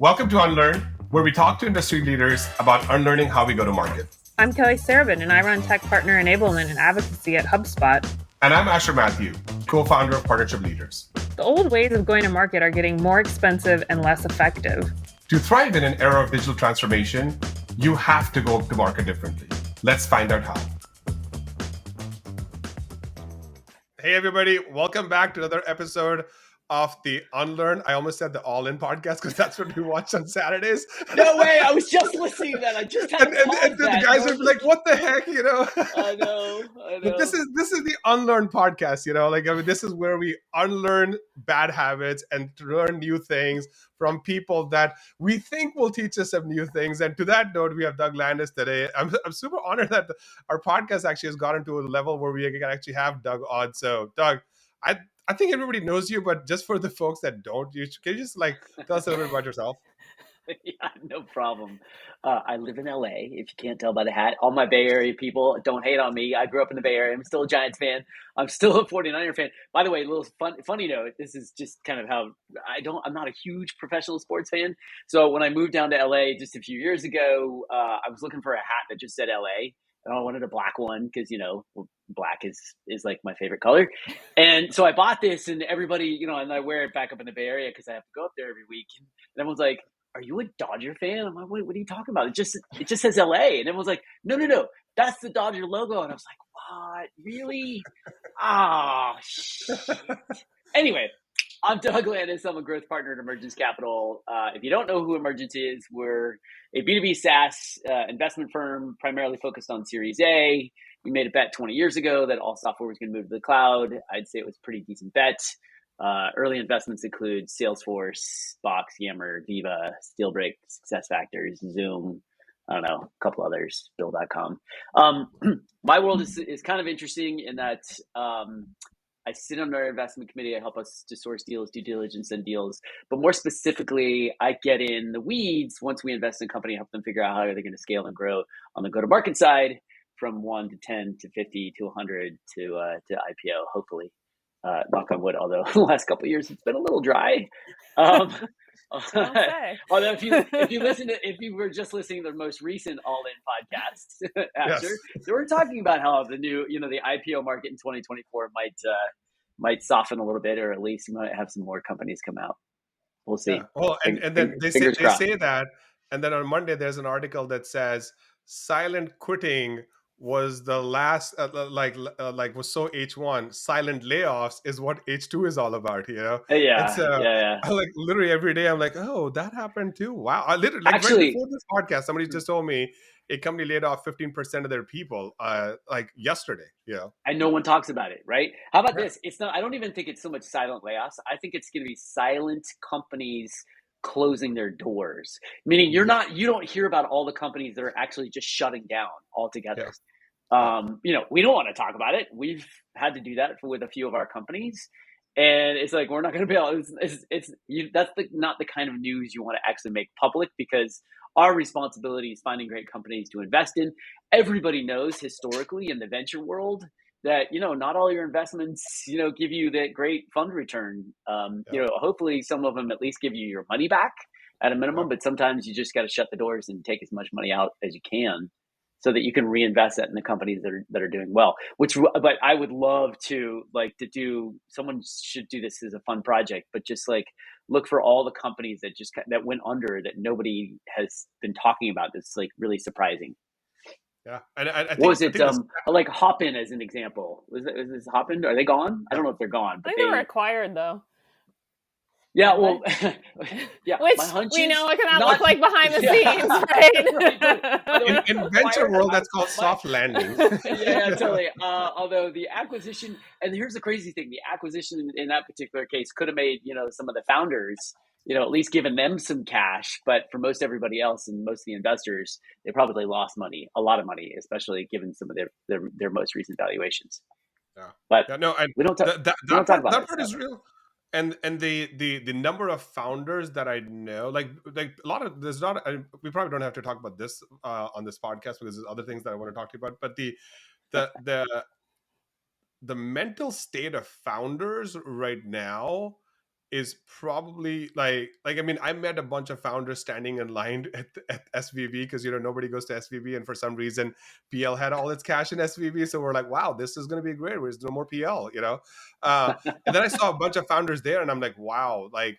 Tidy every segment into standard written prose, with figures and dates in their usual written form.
Welcome to Unlearn, where we talk to industry leaders about unlearning how we go to market. I'm Kelly Sarabyn, and I run tech partner enablement and advocacy at HubSpot. And I'm Mathew, co-founder of Partnership Leaders. The old ways of going to market are getting more expensive and less effective. To thrive in an era of digital transformation, you have to go to market differently. Let's find out how. Hey, everybody. Welcome back to another episode of the Unlearn. I almost said the All-In podcast because that's what we watch on Saturdays. No way. I was just listening to that. I just had and the guys would be like, what the heck, I know. But this is the Unlearn podcast, this is where we unlearn bad habits and learn new things from people that we think will teach us some new things. And to that note, we have Doug Landis today. I'm super honored that our podcast actually has gotten to a level where we can actually have Doug on. So Doug, I think everybody knows you, but just for the folks that don't, can you just tell us a little bit about yourself? Yeah, no problem. I live in LA, if you can't tell by the hat. All my Bay Area people, don't hate on me. I grew up in the Bay Area. I'm still a Giants fan. I'm still a 49er fan. By the way, a little funny note, this is just kind of how I'm not a huge professional sports fan. So when I moved down to LA just a few years ago, I was looking for a hat that just said LA. And I wanted a black one because, black is like my favorite color. And so I bought this, and everybody, and I wear it back up in the Bay Area because I have to go up there every week. And everyone's like, are you a Dodger fan? I'm like, what are you talking about? It just says LA. And everyone's like, no, that's the Dodger logo. And I was like, what? Really? Ah, shit. Anyway, I'm Doug Landis. I'm a growth partner at Emergence Capital. If you don't know who Emergence is, we're a B2B SaaS investment firm primarily focused on Series A. We made a bet 20 years ago that all software was going to move to the cloud. I'd say it was a pretty decent bet. Early investments include Salesforce, Box, Yammer, Viva, Steelbrick, SuccessFactors, Zoom, I don't know, a couple others, Bill.com. My world is kind of interesting in that I sit on our investment committee. I help us to source deals, due diligence, and deals. But more specifically, I get in the weeds once we invest in a company, help them figure out how they're going to scale and grow on the go-to-market side from 1 to 10 to 50 to 100 to IPO, hopefully. Knock on wood, although the last couple of years it's been a little dry. Although if you were just listening to the most recent All-In podcast, after, so we're talking about how the new, the IPO market in 2024 might soften a little bit, or at least you might have some more companies come out. We'll see. Yeah. Well, and then they say that, and then on Monday there's an article that says silent quitting was the last was so H1. Silent layoffs is what H2 is all about, Yeah. I literally every day I'm like, oh, that happened too. Wow. I literally actually, right before this podcast, somebody just told me a company laid off 15% of their people yesterday. And no one talks about it, right? How about this? It's not. I don't even think it's so much silent layoffs. I think it's going to be silent companies closing their doors, meaning you don't hear about all the companies that are actually just shutting down altogether. Yes. We don't want to talk about it. We've had to do that with a few of our companies, and it's like we're not going to be able. That's not the kind of news you want to actually make public, because our responsibility is finding great companies to invest in. Everybody knows historically in the venture world that not all your investments give you that great fund return. Hopefully some of them at least give you your money back at a minimum, but sometimes you just got to shut the doors and take as much money out as you can, so that you can reinvest that in the companies that are doing well. But I would love to do. Someone should do this as a fun project, but just look for all the companies that went under that nobody has been talking about. That's really surprising. Yeah, and I think, what was it? Hopin as an example. Was this Hopin? Are they gone? I don't know if they're gone. But I think they were acquired though. Yeah, well, yeah. Which we know what can that look like behind the scenes, right? In venture world, that's called soft landing. Yeah, totally. Although the acquisition, and here's the crazy thing: the acquisition in that particular case could have made some of the founders, at least given them some cash. But for most everybody else and most of the investors, they probably lost money, a lot of money, especially given some of their most recent valuations. Yeah, but we don't talk about that part is real. And the number of founders that I know, like a lot of, there's not, we probably don't have to talk about this on this podcast because there's other things that I want to talk to you about. But the mental state of founders right now is probably I mean, I met a bunch of founders standing in line at SVB because nobody goes to SVB, and for some reason PL had all its cash in SVB, so we're like, wow, this is going to be great. There's no more PL, and then I saw a bunch of founders there, and I'm like, wow, like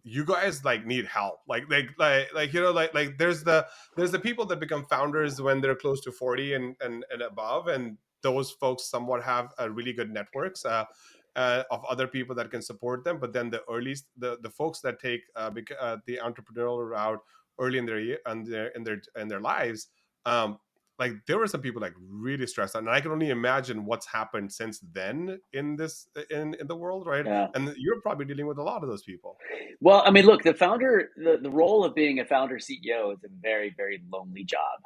you guys need help, there's the people that become founders when they're close to 40 and above, and those folks somewhat have a really good networks of other people that can support them. But then the folks that take the entrepreneurial route early in their lives, there were some people really stressed out, and I can only imagine what's happened since then in the world, right? Yeah. And you're probably dealing with a lot of those people. Well, I mean, look, the role of being a founder CEO is a very, very lonely job.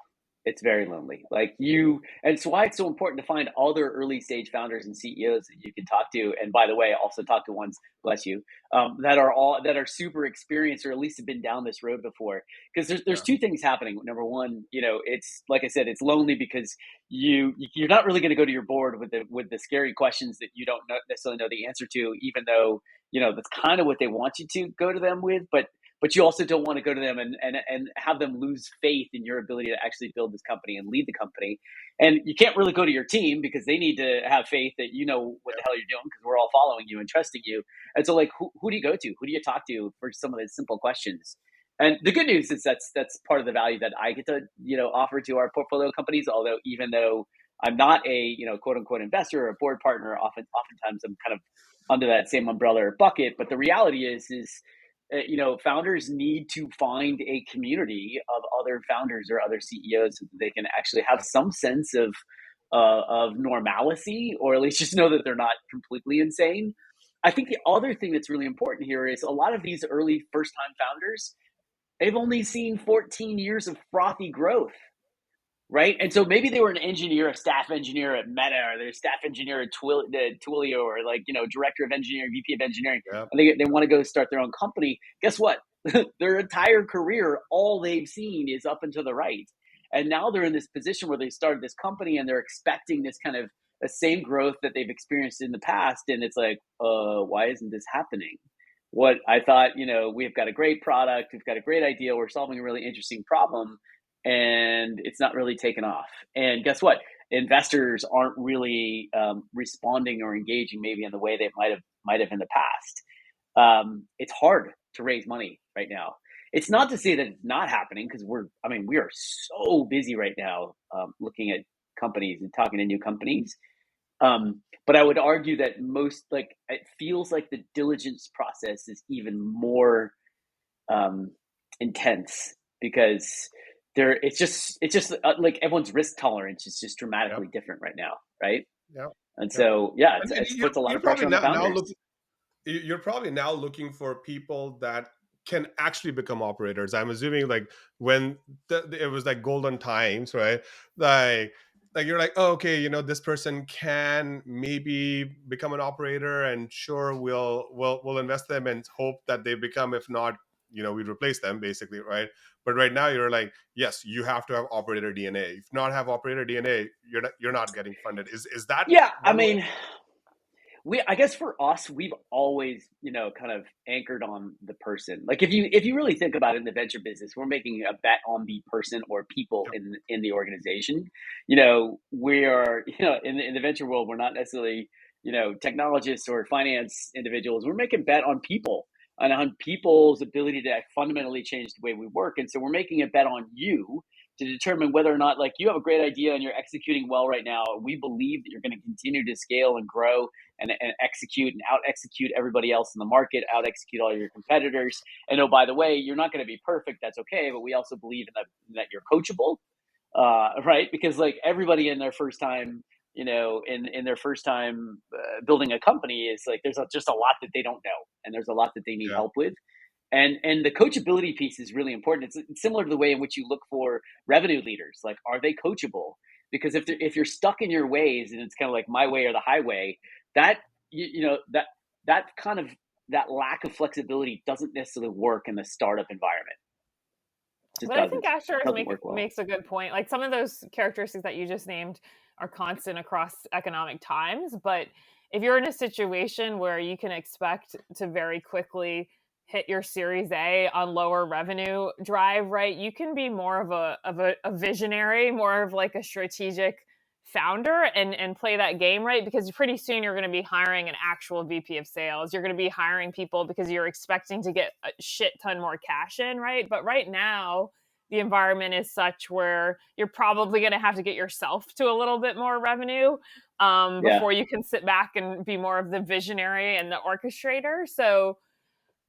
It's very lonely. And it's why it's so important to find other early stage founders and CEOs that you can talk to. And by the way, also talk to ones, bless you, that are super experienced, or at least have been down this road before. Because there's two things happening. Number one, it's like I said, it's lonely because you're not really going to go to your board with the scary questions that you don't necessarily know the answer to, even though that's kind of what they want you to go to them with, but you also don't want to go to them and have them lose faith in your ability to actually build this company and lead the company. And you can't really go to your team because they need to have faith that you know what the hell you're doing, because we're all following you and trusting you. And so who do you go to? Who do you talk to for some of those simple questions? And the good news is that's part of the value that I get to offer to our portfolio companies. Although even though I'm not a quote unquote investor or a board partner, oftentimes I'm kind of under that same umbrella or bucket. But the reality is founders need to find a community of other founders or other CEOs so that they can actually have some sense of normalcy, or at least just know that they're not completely insane. I think the other thing that's really important here is a lot of these early first-time founders, they've only seen 14 years of frothy growth. Right. And so maybe they were a staff engineer at Meta, or they're a staff engineer at Twilio, or director of engineering, VP of engineering. Yep. And they want to go start their own company. Guess what? Their entire career, all they've seen is up and to the right. And now they're in this position where they started this company and they're expecting this kind of the same growth that they've experienced in the past. And it's like, why isn't this happening? What I thought, we've got a great product, we've got a great idea, we're solving a really interesting problem, and it's not really taken off. And guess what? Investors aren't really responding or engaging maybe in the way they might have in the past. It's hard to raise money right now. It's not to say that it's not happening, because we are so busy right now looking at companies and talking to new companies. But I would argue that it feels like the diligence process is even more intense, because it's just like everyone's risk tolerance is just dramatically different right now, right? Yeah. And so it puts a lot of pressure on the founders. You're probably now looking for people that can actually become operators. I'm assuming when it was golden times, right? Like you're like, oh, okay, this person can maybe become an operator, and sure, we'll invest them and hope that they become. If not, we replace them, basically, right? But right now you're like, yes, you have to have operator DNA. If not have operator DNA, you're not getting funded. Is that? Yeah, I guess for us, we've always, kind of anchored on the person. Like if you really think about it in the venture business, we're making a bet on the person or people in the organization. We are, in the venture world, we're not necessarily, technologists or finance individuals. We're making a bet on people and on people's ability to fundamentally change the way we work. And so we're making a bet on you to determine whether or not you have a great idea and you're executing well right now. We believe that you're going to continue to scale and grow and execute and out execute everybody else in the market, out execute all your competitors. And by the way, you're not going to be perfect. That's okay. But we also believe that you're coachable, right? Because everybody in their first time, in their first time building a company is there's just a lot that they don't know, and there's a lot that they need help with. And the coachability piece is really important. It's similar to the way in which you look for revenue leaders. Are they coachable? Because if you're stuck in your ways and it's kind of like my way or the highway, that that lack of flexibility doesn't necessarily work in the startup environment. But I think Asher makes a good point. Some of those characteristics that you just named are constant across economic times, but if you're in a situation where you can expect to very quickly hit your Series A on lower revenue drive, right? You can be more of a visionary, more of like a strategic founder and play that game, right? Because pretty soon you're going to be hiring an actual VP of sales. You're going to be hiring people because you're expecting to get a shit ton more cash in, right? But right now, the environment is such where you're probably going to have to get yourself to a little bit more revenue before you can sit back and be more of the visionary and the orchestrator. So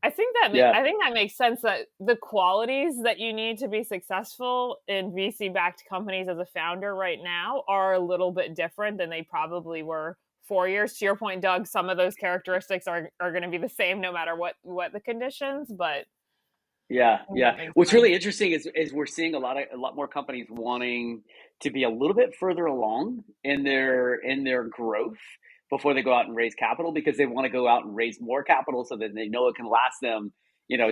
I think that makes sense, that the qualities that you need to be successful in VC-backed companies as a founder right now are a little bit different than they probably were 4 years. To your point, Doug, some of those characteristics are going to be the same no matter what the conditions, but yeah. What's really interesting is we're seeing a lot more companies wanting to be a little bit further along in their growth before they go out and raise capital, because they want to go out and raise more capital so that they know it can last them,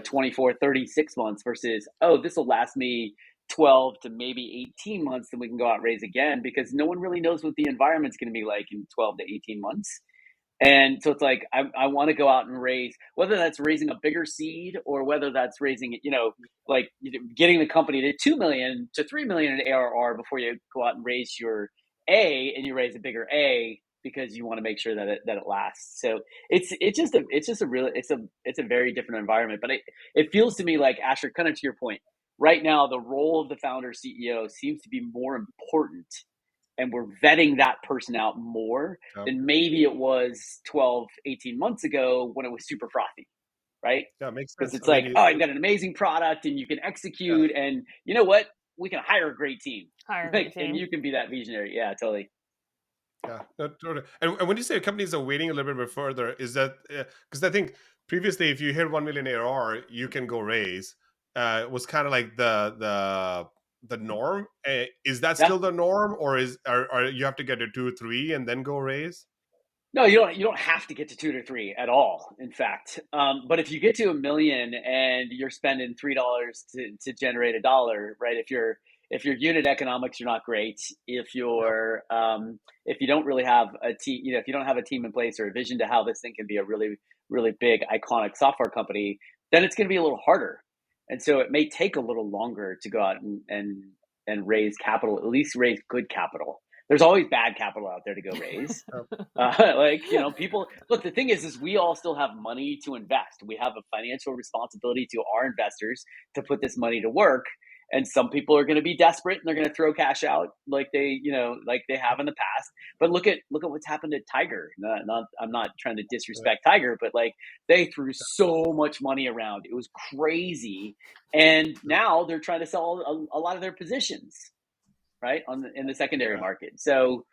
24, 36 months versus, this will last me 12 to maybe 18 months, then we can go out and raise again, because no one really knows what the environment's going to be like in 12 to 18 months. And so it's like, I want to go out and raise, whether that's raising a bigger seed or whether that's raising, getting the company to 2 million to 3 million in ARR before you go out and raise your A, and you raise a bigger A because you want to make sure that it lasts. So it's a very different environment, but it feels to me like, Asher, kind of to your point, right now, the role of the founder CEO seems to be more important, and we're vetting that person out more than maybe it was 12, 18 months ago when it was super frothy, right? Yeah, it makes sense. Because it's like, you've got an amazing product and you can execute, and you know what? We can hire a great team. And you can be that visionary. Yeah, totally. Yeah, no, totally. And when you say companies are waiting a little bit further, is that because I think previously, if you hit 1 million ARR, you can go raise. It was kind of like the norm. Is that still the norm, or are you have to get to 2 or 3 and then go raise? No, you don't have to get to 2 to 3 at all, in fact. But if you get to 1 million and you're spending $3 to generate $1, right? If your unit economics are not great, if you don't really have a team, if you don't have a team in place or a vision to how this thing can be a really, really big, iconic software company, then it's going to be a little harder. And so it may take a little longer to go out and raise capital, at least raise good capital. There's always bad capital out there to go raise. People, look, the thing is we all still have money to invest. We have a financial responsibility to our investors to put this money to work. And some people are going to be desperate and they're going to throw cash out like they have in the past. But look at what's happened at Tiger. I'm not trying to disrespect Tiger, but they threw so much money around. It was crazy. And now they're trying to sell a lot of their positions, right, in the secondary market. So,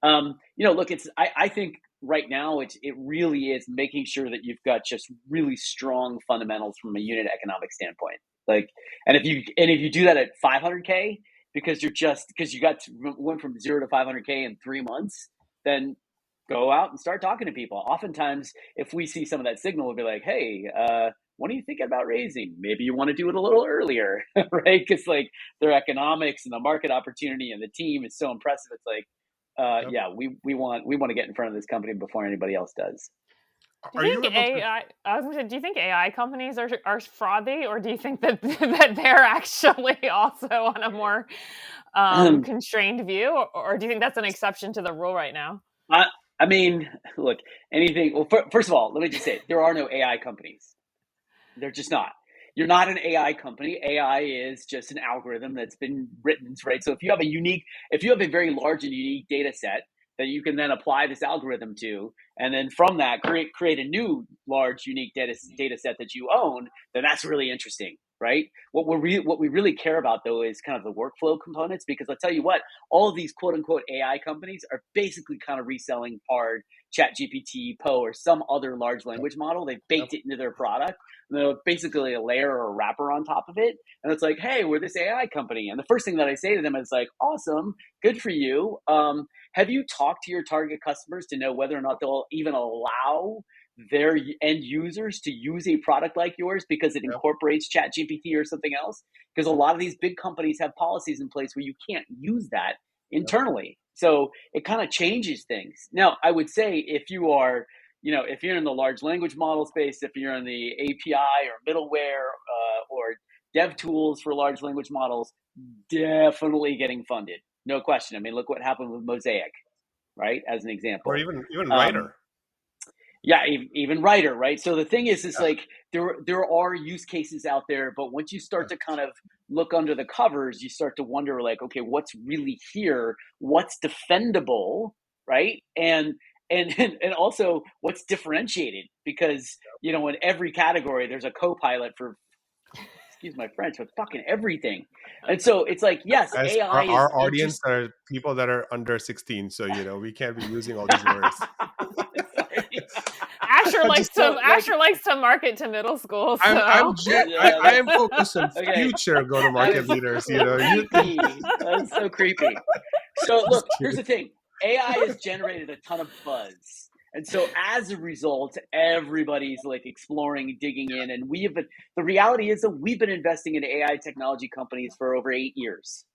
look, I think right now it really is making sure that you've got just really strong fundamentals from a unit economic standpoint. And if you do that at 500K because you went from 0 to 500K in 3 months, then go out and start talking to people. Oftentimes, if we see some of that signal, we'll be like, hey, when are you thinking about raising? Maybe you want to do it a little earlier, right? Because their economics and the market opportunity and the team is so impressive. It's we want to get in front of this company before anybody else does. Do you think AI companies are frothy, or do you think that they're actually also on a more constrained view, or do you think that's an exception to the rule right now? I mean, look, anything. Well, first of all, let me just say there are no AI companies. They're just not. You're not an AI company. AI is just an algorithm that's been written, right? So if you have a very large and unique data set that you can then apply this algorithm to, and then from that create a new large unique data set that you own, then that's really interesting, right? What we really care about though is kind of the workflow components, because I'll tell you what, all of these quote unquote AI companies are basically kind of reselling Pard, ChatGPT, Poe, or some other large language model. They've baked it into their product. And they're basically a layer or a wrapper on top of it. And it's like, hey, we're this AI company. And the first thing that I say to them is like, awesome, good for you. Have you talked to your target customers to know whether or not they'll even allow their end users to use a product like yours because it incorporates ChatGPT or something else? Because a lot of these big companies have policies in place where you can't use that internally. So it kind of changes things. Now, I would say if you are, if you're in the large language model space, if you're in the API or middleware or dev tools for large language models, definitely getting funded. No question. I mean, look what happened with Mosaic, right? As an example. Or even writer. Yeah, even writer, right? So the thing is like there are use cases out there, but once you start to kind of look under the covers, you start to wonder like, okay, what's really here? What's defendable, right? And also what's differentiated? Because in every category there's a co-pilot for, excuse my French, but fucking everything. And so it's like, yes, As AI our audience are people that are under 16, so we can't be using all these words. Asher likes to market to middle school. So. I am focused on future go-to-market leaders. That's so creepy. So look, here's the thing: AI has generated a ton of buzz, and so as a result, everybody's like exploring, digging in, and the reality is that we've been investing in AI technology companies for over 8 years.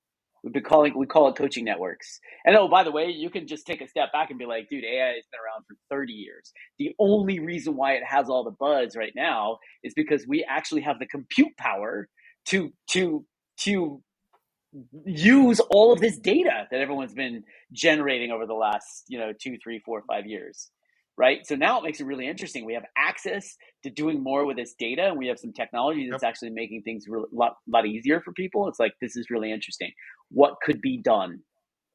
We call it coaching networks. And oh, by the way, you can just take a step back and be like, dude, AI has been around for 30 years. The only reason why it has all the buzz right now is because we actually have the compute power to use all of this data that everyone's been generating over the last 2, 3, 4, 5 years. Right. So now it makes it really interesting. We have access to doing more with this data, and we have some technology that's actually making things a lot easier for people. It's like, this is really interesting. What could be done?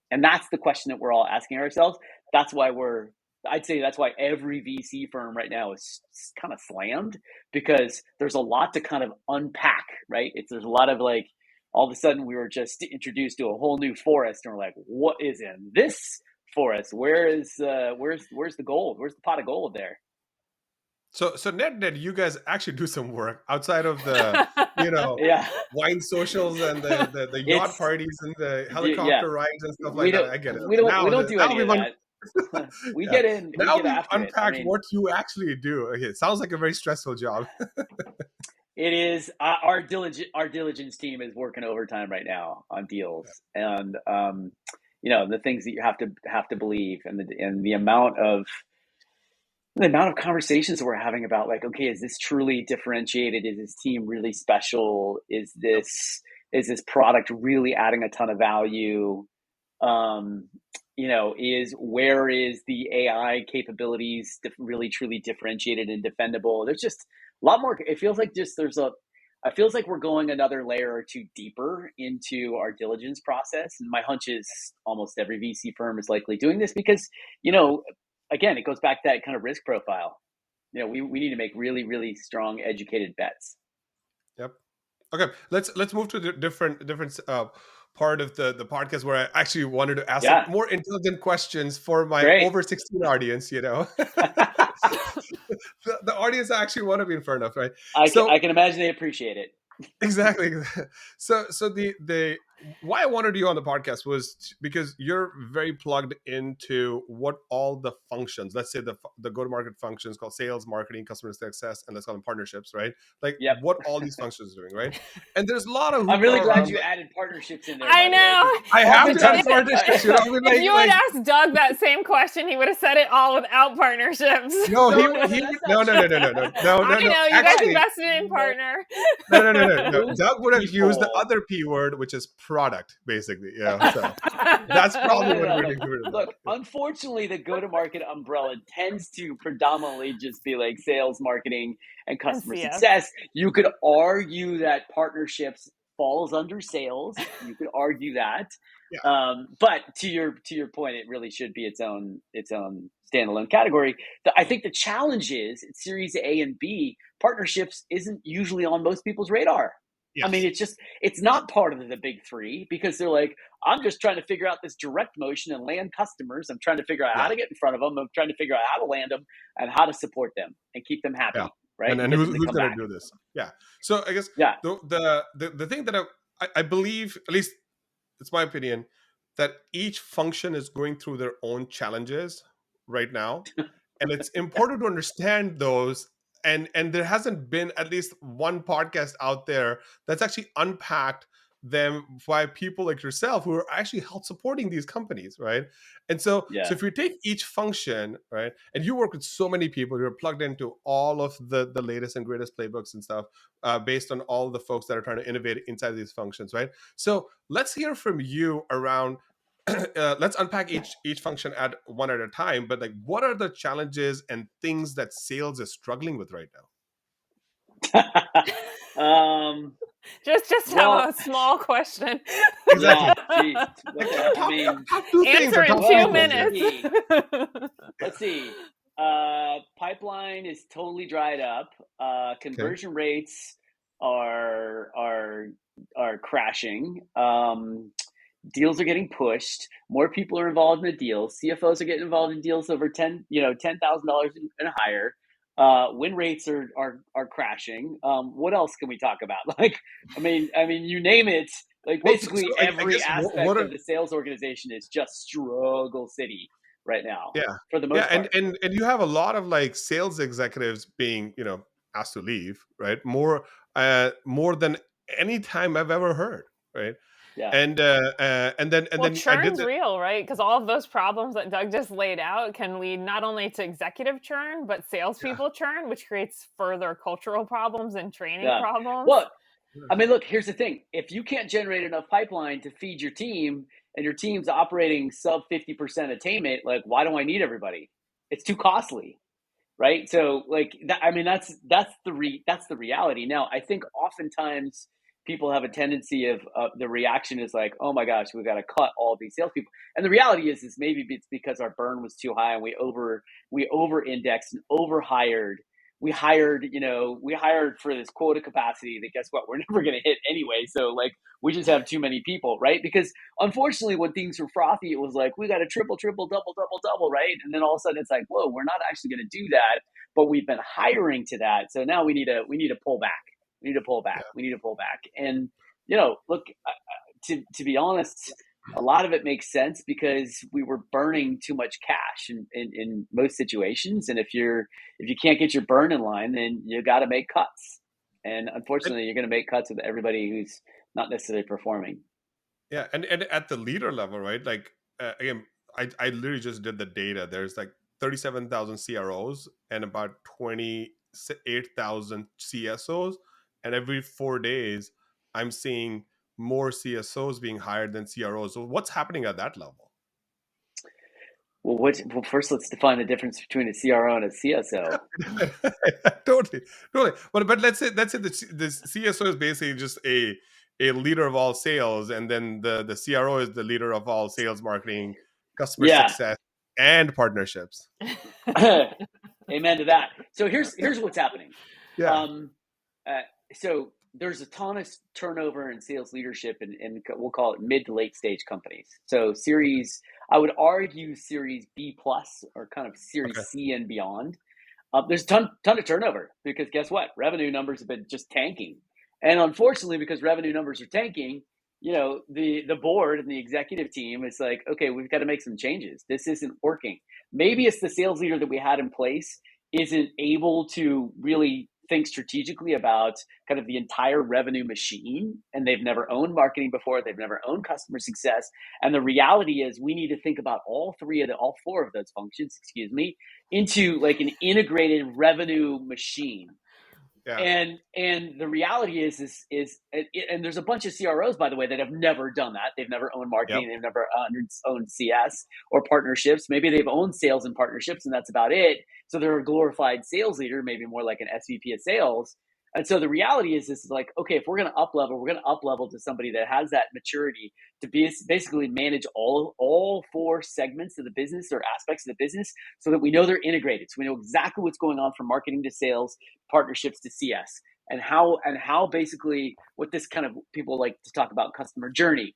And that's the question that we're all asking ourselves. That's why I'd say that's why every VC firm right now is kind of slammed, because there's a lot to kind of unpack, right? There's a lot of like, all of a sudden we were just introduced to a whole new forest, and we're like, what is in this forest? Where's the gold? Where's the pot of gold there? So net, you guys actually do some work outside of the wine socials and the yacht parties and the helicopter rides and stuff like that. I get it. We don't do any of that. We get in. Now we unpacked what you actually do. Okay, it sounds like a very stressful job. It is. Our diligence team is working overtime right now on deals, and the things that you have to believe, and the amount of conversations that we're having about like, okay, is this truly differentiated? Is this team really special? Is this product really adding a ton of value? Where is the AI capabilities really truly differentiated and defendable? There's just a lot more. It feels like we're going another layer or two deeper into our diligence process. And my hunch is almost every VC firm is likely doing this because, again, it goes back to that kind of risk profile. We need to make really, really strong, educated bets. Yep. Okay. Let's move to the different part of the podcast where I actually wanted to ask some more intelligent questions for my over 16 audience. The audience I actually want to be in front of, right? I can imagine they appreciate it. Exactly. So the why I wanted you on the podcast was because you're very plugged into what all the functions, let's say the go-to-market functions called sales, marketing, customer success, and let's call them partnerships, right? Like what all these functions are doing, right? And there's a lot of. I'm really glad you added partnerships in there. I know. I have to add partnerships. If you had asked Doug that same question, he would have said it all without partnerships. No, no. I know you guys invested in partner. No. Doug would have used the other P word, which is product, basically. So that's probably what we're doing. Look, unfortunately, the go-to-market umbrella tends to predominantly just be like sales, marketing, and customer success. You could argue that partnerships falls under sales. You could argue that. But to your point, it really should be its own standalone category. I think the challenge is at Series A and B, partnerships isn't usually on most people's radar. Yes. I mean, it's not part of the big three because they're like, I'm just trying to figure out this direct motion and land customers. I'm trying to figure out how to get in front of them. I'm trying to figure out how to land them and how to support them and keep them happy. Right. And who's going to do this? Yeah. So I guess the thing that I believe, at least it's my opinion, that each function is going through their own challenges right now. And it's important to understand those. And there hasn't been at least one podcast out there that's actually unpacked them by people like yourself who are actually help supporting these companies, right? And so if you take each function, right, and you work with so many people, you're plugged into all of the latest and greatest playbooks and stuff, based on all the folks that are trying to innovate inside these functions, right? So let's hear from you around let's unpack each function at one at a time, but like, what are the challenges and things that sales is struggling with right now? Just have a small question. Exactly. Yeah, geez. I mean, answer in 2 minutes. Let's see. Pipeline is totally dried up. Conversion rates are crashing. Deals are getting pushed. More people are involved in the deals. CFOs are getting involved in deals over $10,000 and higher. Win rates are crashing. What else can we talk about? Like, I mean, you name it. Like, basically every aspect of the sales organization is just struggle city right now. Yeah, for the most part. And you have a lot of like sales executives being asked to leave, right? More than any time I've ever heard, right? Yeah. And then churn's real, right? Because all of those problems that Doug just laid out can lead not only to executive churn, but salespeople churn, which creates further cultural problems and training problems. Well, I mean, look, here's the thing. If you can't generate enough pipeline to feed your team and your team's operating sub 50% attainment, like, why do I need everybody? It's too costly, right? So like that, I mean, that's the reality. Now, I think oftentimes people have a tendency of the reaction is like, oh my gosh, we've got to cut all these salespeople. And the reality is maybe it's because our burn was too high and we over indexed and overhired. We hired for this quota capacity that, guess what, we're never going to hit anyway. So like, we just have too many people, right? Because unfortunately, when things were frothy, it was like, we got to triple, double, right? And then all of a sudden it's like, whoa, we're not actually going to do that, but we've been hiring to that. So now we need to pull back. We need to pull back. And, look, to be honest, a lot of it makes sense because we were burning too much cash in most situations. And if you can't get your burn in line, then you got to make cuts. And unfortunately, you're going to make cuts with everybody who's not necessarily performing. Yeah. And at the leader level, right? Like, again, I literally just did the data. There's like 37,000 CROs and about 28,000 CSOs. And every 4 days, I'm seeing more CSOs being hired than CROs. So what's happening at that level? Well, first let's define the difference between a CRO and a CSO. Totally. But let's say the CSO is basically just a leader of all sales, and then the CRO is the leader of all sales, marketing, customer success, and partnerships. Amen to that. So here's what's happening. Yeah. So there's a ton of turnover in sales leadership in we'll call it mid to late stage companies. So I would argue series B plus or kind of series C and beyond. There's a ton of turnover because guess what? Revenue numbers have been just tanking. And unfortunately, because revenue numbers are tanking, the board and the executive team is like, okay, we've got to make some changes. This isn't working. Maybe it's the sales leader that we had in place isn't able to really think strategically about kind of the entire revenue machine, and they've never owned marketing before. They've never owned customer success. And the reality is we need to think about all four of those functions, into like an integrated revenue machine. Yeah. And the reality is and there's a bunch of CROs, by the way, that have never done that. They've never owned marketing. Yep. They've never owned CS or partnerships. Maybe they've owned sales and partnerships, and that's about it. So they're a glorified sales leader, maybe more like an SVP of sales. And so the reality is this is like, okay, if we're going to up level to somebody that has that maturity to basically manage all four segments of the business or aspects of the business so that we know they're integrated. So we know exactly what's going on from marketing to sales, partnerships to CS, and how basically what this kind of people like to talk about customer journey,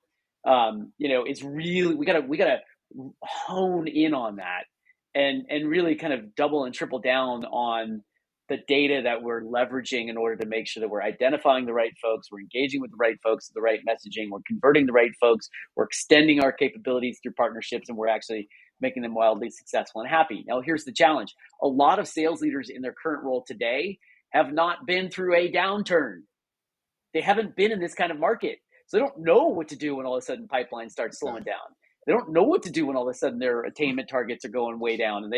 is really, we gotta hone in on that and really kind of double and triple down on the data that we're leveraging in order to make sure that we're identifying the right folks, we're engaging with the right folks, the right messaging, we're converting the right folks, we're extending our capabilities through partnerships, and we're actually making them wildly successful and happy. Now, here's the challenge. A lot of sales leaders in their current role today have not been through a downturn. They haven't been in this kind of market. So they don't know what to do when all of a sudden pipeline starts slowing down. They don't know what to do when all of a sudden their attainment targets are going way down, and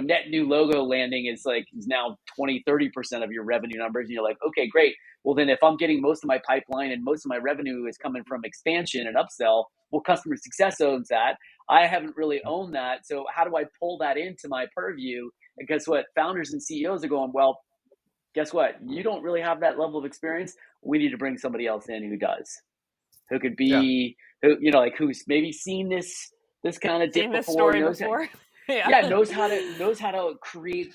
net new logo landing is now 20-30% of your revenue numbers, and you're like, okay, great. Well, then if I'm getting most of my pipeline and most of my revenue is coming from expansion and upsell, well, customer success owns that. I haven't really owned that. So how do I pull that into my purview? And guess what? Founders and CEOs are going, well, guess what? You don't really have that level of experience. We need to bring somebody else in who does, who could be, who's maybe seen this kind of dip before, knows how to create,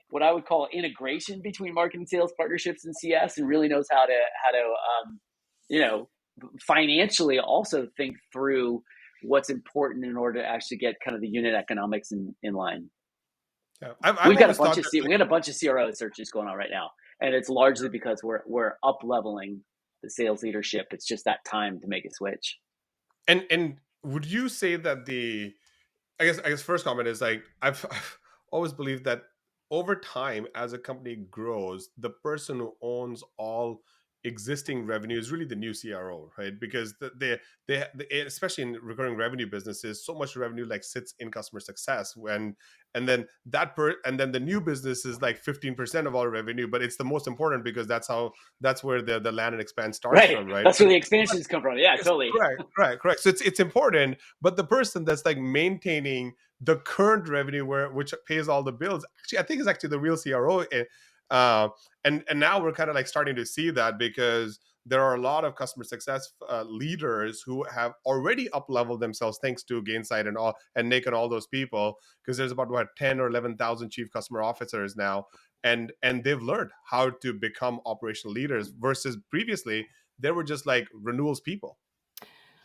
what I would call integration between marketing, sales, partnerships, and CS, and really knows how to financially also think through what's important in order to actually get kind of the unit economics in line. Yeah. We got a bunch of CRO searches going on right now, and it's largely because we're up leveling the sales leadership. It's just that time to make a switch. And would you say that I guess first comment is I've always believed that over time, as a company grows, the person who owns all existing revenue is really the new CRO, right? Because they especially in recurring revenue businesses, so much revenue sits in customer success and then the new business is 15% of all revenue, but it's the most important because that's where the land and expand starts from, right? That's where the expansions come from. Yeah, totally. Correct. So it's important, but the person that's maintaining the current revenue which pays all the bills, actually, I think is actually the real CRO. And now we're kind of starting to see that because there are a lot of customer success leaders who have already up-leveled themselves thanks to Gainsight and Nick and all those people, because there's about 10 or 11,000 chief customer officers now, and they've learned how to become operational leaders versus previously they were just renewals people.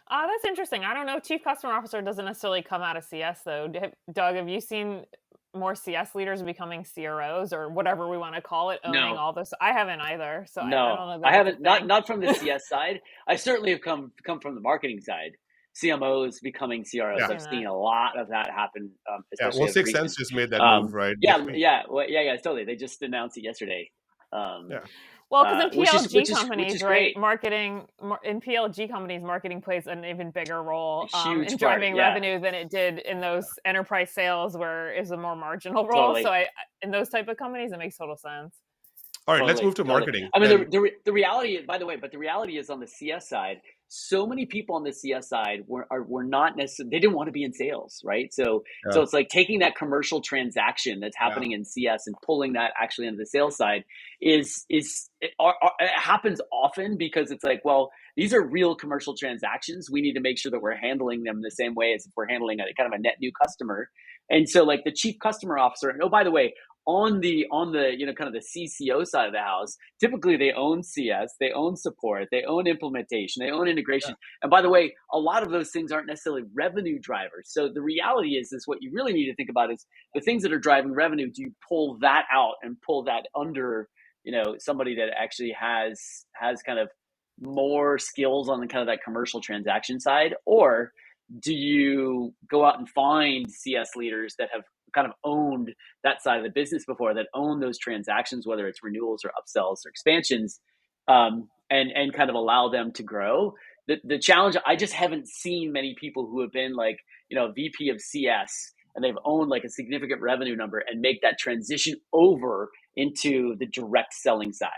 That's interesting. I don't know. Chief customer officer doesn't necessarily come out of CS though. Doug, have you seen more CS leaders becoming CROs or whatever we want to call it, owning all this? I haven't either. So no, I don't know. I haven't. Not from the CS side. I certainly have come from the marketing side. CMOs becoming CROs. Yeah. I've seen a lot of that happen. Well, Sixth Sense just made that move, right? Yeah, totally. They just announced it yesterday. Well, because in PLG companies, right, in PLG companies, marketing plays an even bigger role in driving revenue than it did in those enterprise sales where it's a more marginal role. Totally. So in those type of companies, it makes total sense. All right, let's move to marketing. I mean, the reality, by the way, but the reality is on the CS side, so many people on the CS side were not necessarily, they didn't want to be in sales, right? So it's taking that commercial transaction that's happening in CS and pulling that actually into the sales side it happens often because it's well, these are real commercial transactions. We need to make sure that we're handling them the same way as if we're handling kind of a net new customer. And so the chief customer officer, and by the way, on the kind of the CCO side of the house, typically they own CS, they own support, they own implementation, they own integration. Yeah. And by the way, a lot of those things aren't necessarily revenue drivers. So the reality is what you really need to think about is the things that are driving revenue. Do you pull that out and pull that under, somebody that actually has kind of more skills on the kind of that commercial transaction side, or do you go out and find CS leaders that have kind of owned that side of the business before, that own those transactions, whether it's renewals or upsells or expansions, and kind of allow them to grow? The challenge, I just haven't seen many people who have been VP of CS and they've owned a significant revenue number and make that transition over into the direct selling side,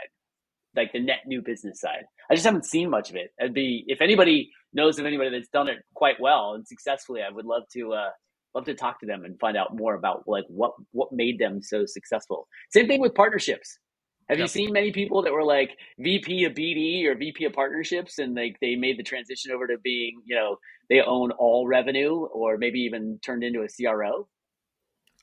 the net new business side. I just haven't seen much of it. If anybody knows of anybody that's done it quite well and successfully, I would love to talk to them and find out more about what made them so successful. Same thing with partnerships. Have you seen many people that were VP of BD or VP of partnerships and they made the transition over to being, they own all revenue or maybe even turned into a CRO?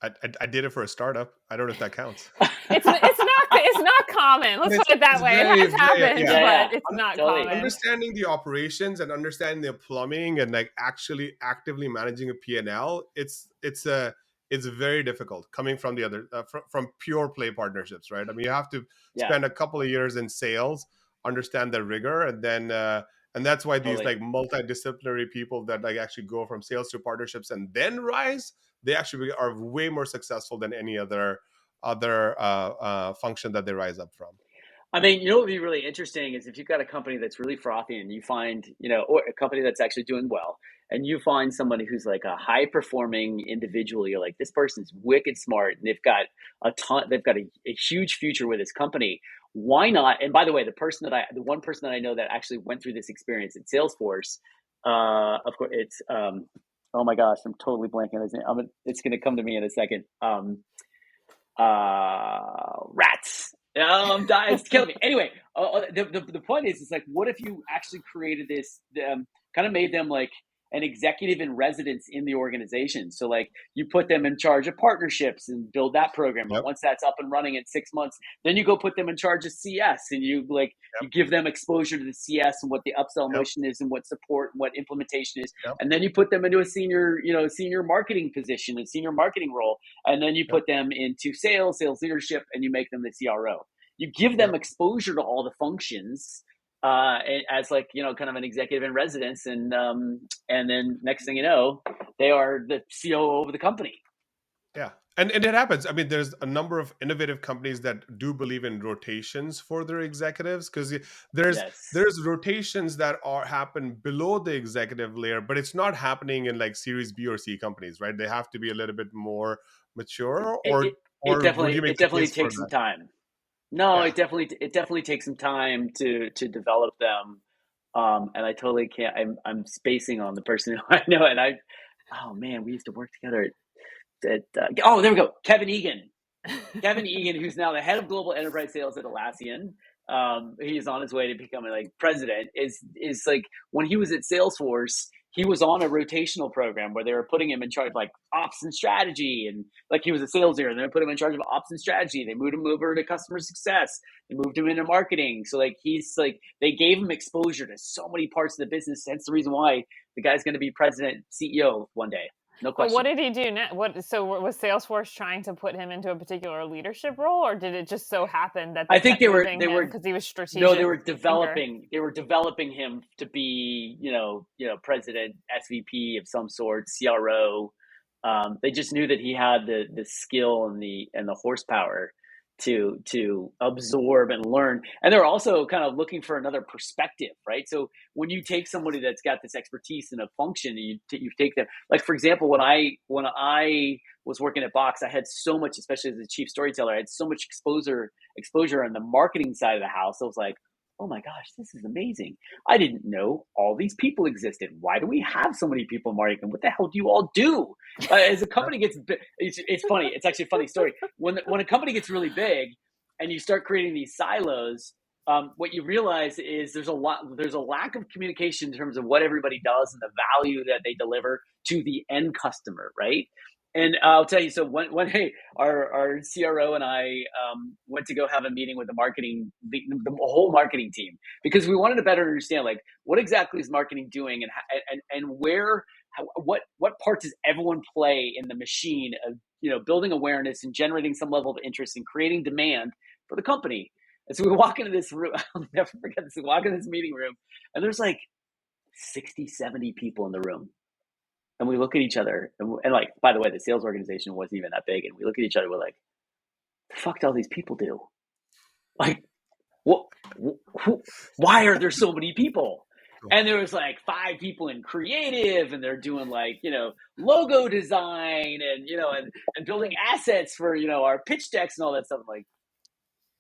I did it for a startup. I don't know if that counts. It's not common. Let's put it that way. It has happened, but it's not common. Understanding the operations and understanding the plumbing and actually actively managing a P&L, it's very difficult coming from the other from pure play partnerships, right? I mean, you have to spend a couple of years in sales, understand the rigor, and then and that's why these multidisciplinary people that actually go from sales to partnerships and then rise, they actually are way more successful than any other function that they rise up from. I mean, you know what would be really interesting is if you've got a company that's really frothy and you find, or a company that's actually doing well, and you find somebody who's like a high performing individual, you're like, this person's wicked smart and they've got a huge future with this company. Why not? And by the way, the one person that I know that actually went through this experience at Salesforce, of course, it's, oh my gosh, I'm totally blanking on his name. It's going to come to me in a second. Rats. It's killing me. Anyway, the point is, it's like, what if you actually created this, kind of made them like an executive in residence in the organization? So like you put them in charge of partnerships and build that program. Yep. And once that's up and running in 6 months, then you go put them in charge of CS and you give them exposure to the CS and what the upsell motion is and what support and what implementation is. Yep. And then you put them into a senior marketing position, a senior marketing role. And then you put them into sales leadership, and you make them the CRO. You give them exposure to all the functions as like, kind of an executive in residence. And then next thing you know, they are the COO of the company. Yeah. And it happens. I mean, there's a number of innovative companies that do believe in rotations for their executives, because there's rotations that happen below the executive layer, but it's not happening in like Series B or C companies, right? They have to be a little bit more mature, It definitely takes some time. No, it definitely takes some time to develop them. And I totally can't. I'm spacing on the person who I know, and oh man, we used to work together there we go. Kevin Egan, who's now the head of global enterprise sales at Atlassian. He's on his way to becoming like president. Is like, when he was at Salesforce, he was on a rotational program where they were putting him in charge of like ops and strategy, and like he was a sales leader, and they put him in charge of ops and strategy. They moved him over to customer success. They moved him into marketing. So like they gave him exposure to so many parts of the business. That's the reason why the guy's going to be president, CEO one day. No question. But what did he do next? So was Salesforce trying to put him into a particular leadership role, or did it just so happen that I think they were because he was strategic? No, they were developing him to be, president, SVP of some sort, CRO. They just knew that he had the skill and the horsepower to absorb and learn. And they're also kind of looking for another perspective, right? So when you take somebody that's got this expertise in a function, and you take them, like, for example, when I was working at Box, I had so much, especially as a chief storyteller, I had so much exposure on the marketing side of the house. I was like, oh my gosh, this is amazing. I didn't know all these people existed. Why do we have so many people in marketing? What the hell do you all do? As a company gets big, it's funny. It's actually a funny story. When a company gets really big and you start creating these silos, what you realize is there's a lack of communication in terms of what everybody does and the value that they deliver to the end customer, right? And I'll tell you, so one day our CRO and I went to go have a meeting with the whole marketing team, because we wanted to better understand, like, what exactly is marketing doing, and what part does everyone play in the machine of building awareness and generating some level of interest and creating demand for the company. And so we walk into this room. I'll never forget this. We walk into this meeting room, and there's like 60, 70 people in the room. And we look at each other, and like, by the way, the sales organization wasn't even that big. And we look at each other, we're like, the fuck do all these people do? Like, why are there so many people? And there was like 5 people in creative, and they're doing like, logo design and building assets for, our pitch decks and all that stuff. I'm like,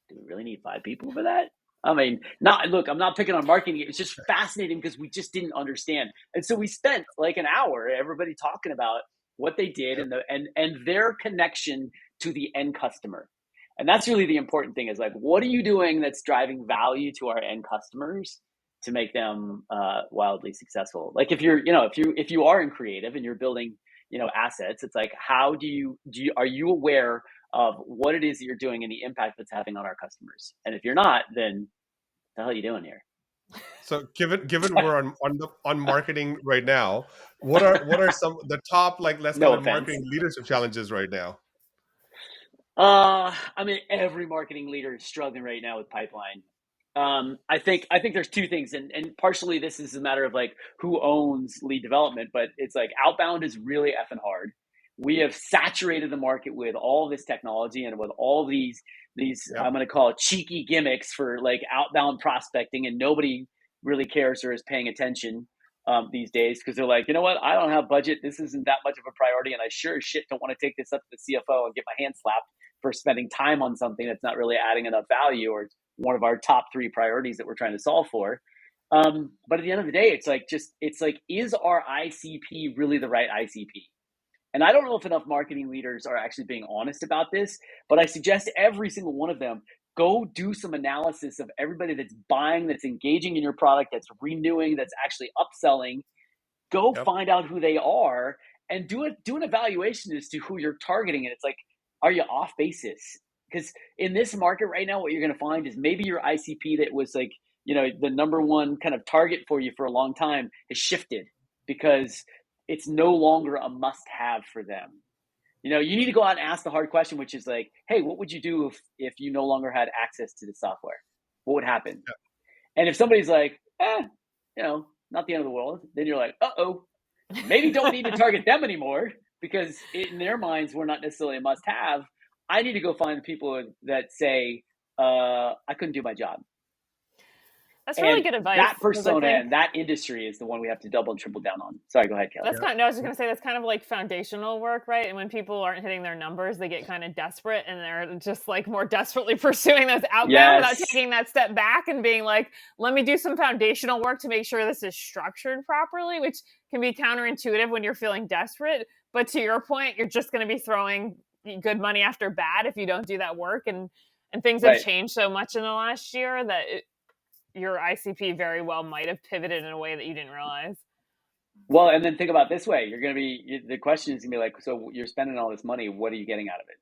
do we really need 5 people for that? I mean, I'm not picking on marketing. It's just fascinating because we just didn't understand. And so we spent like an hour, everybody talking about what they did and their connection to the end customer. And that's really the important thing, is like, what are you doing that's driving value to our end customers to make them wildly successful? Like, if you are in creative and you're building, assets, it's like, how are you aware of what it is that you're doing and the impact that's having on our customers? And if you're not, then what the hell are you doing here? So given we're on marketing right now, what are some the top, like, let's call it marketing leadership challenges right now? I mean, every marketing leader is struggling right now with pipeline. I think there's 2 things, and partially this is a matter of like who owns lead development, but it's like outbound is really effing hard. we have saturated the market with all this technology and with all these Yep. I'm going to call it cheeky gimmicks for like outbound prospecting, and nobody really cares or is paying attention these days because they're like, you know what, I don't have budget. This isn't that much of a priority, and I sure as shit don't want to take this up to the CFO and get my hand slapped for spending time on something that's not really adding enough value or one of our top 3 priorities that we're trying to solve for. But at the end of the day, it's like, is our ICP really the right ICP? And I don't know if enough marketing leaders are actually being honest about this, but I suggest every single one of them go do some analysis of everybody that's buying, that's engaging in your product, that's renewing, that's actually upselling. Go find out who they are and do an evaluation as to who you're targeting. And it's like, are you off basis? Because in this market right now, what you're going to find is maybe your ICP that was like, the number one kind of target for you for a long time has shifted because it's no longer a must-have for them. You need to go out and ask the hard question, which is like, hey, what would you do if you no longer had access to the software? What would happen? Yeah. And if somebody's like, not the end of the world, then you're like, maybe don't need to target them anymore because in their minds, we're not necessarily a must-have. I need to go find the people that say, I couldn't do my job. That's really good advice. That persona and that industry is the one we have to double and triple down on. Sorry, go ahead, Kelly. I was just going to say that's kind of like foundational work, right? And when people aren't hitting their numbers, they get kind of desperate and they're just like more desperately pursuing those outbound without taking that step back and being like, let me do some foundational work to make sure this is structured properly, which can be counterintuitive when you're feeling desperate. But to your point, you're just going to be throwing good money after bad if you don't do that work. And things have changed so much in the last year that your ICP very well might have pivoted in a way that you didn't realize. Well, and then think about it this way. The question is going to be like, so you're spending all this money, what are you getting out of it?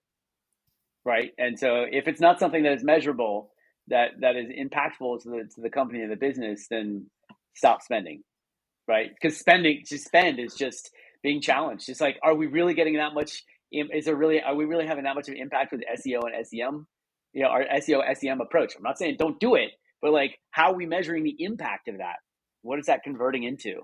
Right. And so if it's not something that is measurable, that is impactful to the company and the business, then stop spending. Right. Because spend is just being challenged. It's like, are we really getting that much? Are we really having that much of an impact with SEO and SEM? Our SEO, SEM approach. I'm not saying don't do it. But like, how are we measuring the impact of that? What is that converting into?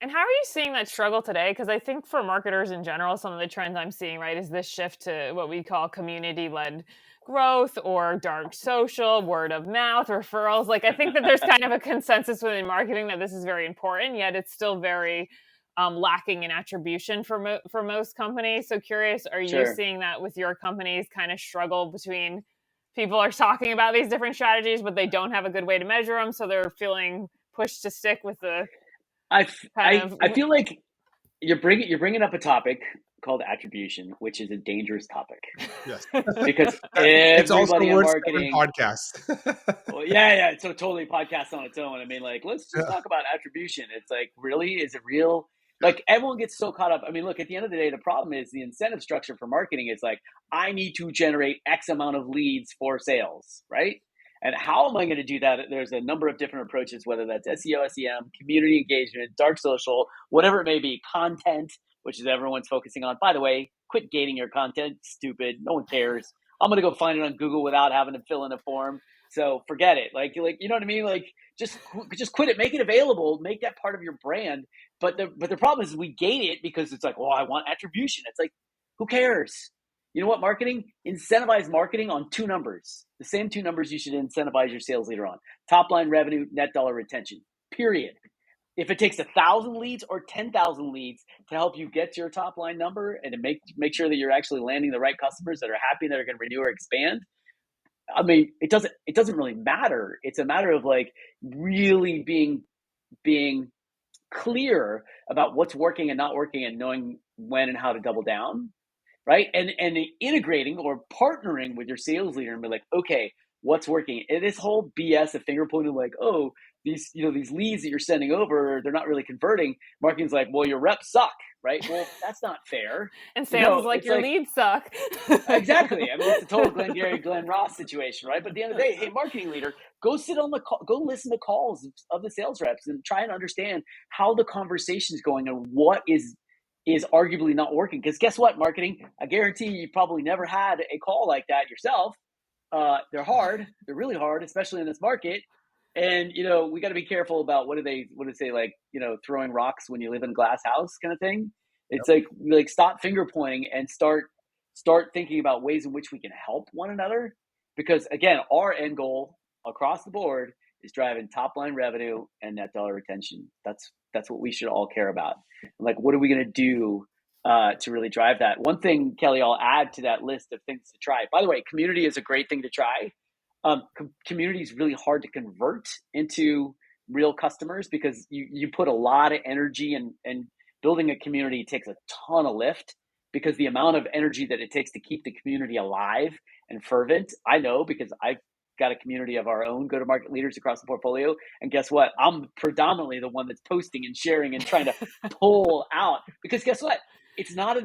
And how are you seeing that struggle today? Because I think for marketers in general, some of the trends I'm seeing, right, is this shift to what we call community-led growth or dark social, word of mouth, referrals. Like, I think that there's kind of a consensus within marketing that this is very important, yet it's still very lacking in attribution for most companies. So curious, are you seeing that with your companies kind of struggle between people are talking about these different strategies, but they don't have a good way to measure them, so they're feeling pushed to stick with the. I feel like you're bringing up a topic called attribution, which is a dangerous topic. Yes, because it's also in worth marketing podcast. Well, yeah, it's totally podcast on its own. I mean, like, let's just talk about attribution. It's like, really, is it real? Like, everyone gets so caught up. I mean, look, at the end of the day, the problem is the incentive structure for marketing is like, I need to generate X amount of leads for sales, right? And how am I going to do that? There's a number of different approaches, whether that's SEO, SEM, community engagement, dark social, whatever it may be, content, which is everyone's focusing on. By the way, quit gating your content. Stupid. No one cares. I'm going to go find it on Google without having to fill in a form. So forget it. Like, you know what I mean? Like, just quit it. Make it available. Make that part of your brand. But the problem is we gate it because it's like, well, I want attribution. It's like, who cares? You know what, marketing? Incentivize marketing on 2 numbers. The same 2 numbers you should incentivize your sales leader on. Top line revenue, net dollar retention, period. If it takes 1,000 leads or 10,000 leads to help you get to your top line number and to make sure that you're actually landing the right customers that are happy and that are going to renew or expand, I mean, it doesn't really matter. It's a matter of like really being clear about what's working and not working and knowing when and how to double down, right? And integrating or partnering with your sales leader and be like, okay, what's working? And this whole BS of finger pointing, like, oh, these leads that you're sending over, they're not really converting. Marketing's like, well, your reps suck, right? Well, that's not fair. And sales is like, your leads suck. Exactly. I mean, it's a total Glenn Ross situation, right? But at the end of the day, hey, marketing leader, go sit on the call, go listen to calls of the sales reps and try and understand how the conversation's going and what is arguably not working. Because guess what, marketing? I guarantee you probably never had a call like that yourself. They're hard. They're really hard, especially in this market. And, we got to be careful about what do they say, like, throwing rocks when you live in a glass house kind of thing. It's like stop finger pointing and start thinking about ways in which we can help one another. Because again, our end goal across the board is driving top line revenue and net dollar retention. That's what we should all care about. Like, what are we going to do to really drive that? One thing, Kelly, I'll add to that list of things to try. By the way, community is a great thing to try. Community is really hard to convert into real customers because you put a lot of energy, and building a community takes a ton of lift, because the amount of energy that it takes to keep the community alive and fervent, I know, because I've got a community of our own go-to-market leaders across the portfolio. And guess what? I'm predominantly the one that's posting and sharing and trying to pull out, because guess what? It's not in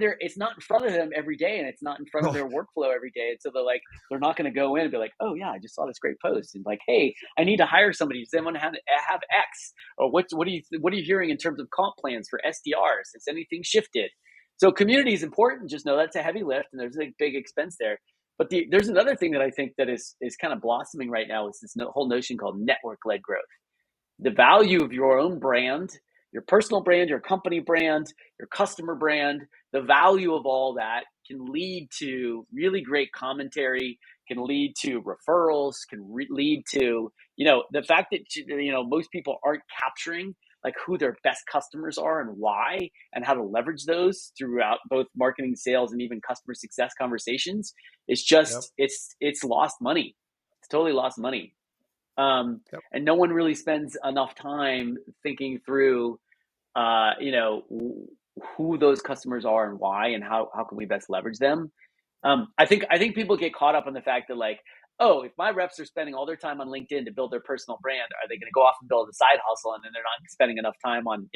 front of them every day, and it's not in front of their workflow every day. And so they're not going to go in and be like, oh yeah, I just saw this great post, and like, hey, I need to hire somebody. Does anyone have X? Or what are you hearing in terms of comp plans for SDRs? Has anything shifted? So community is important. Just know that's a heavy lift, and there's a big expense there. But there's another thing that I think that is kind of blossoming right now, is this whole notion called network-led growth. The value of your own brand, your personal brand, your company brand, your customer brand, the value of all that can lead to really great commentary, can lead to referrals, can lead to, the fact that, most people aren't capturing like who their best customers are and why, and how to leverage those throughout both marketing, sales, and even customer success conversations. It's just, it's lost money. It's totally lost money. And no one really spends enough time thinking through, who those customers are and why, and how can we best leverage them. I think people get caught up on the fact that, like, oh, if my reps are spending all their time on LinkedIn to build their personal brand, are they going to go off and build a side hustle, and then they're not spending enough time on,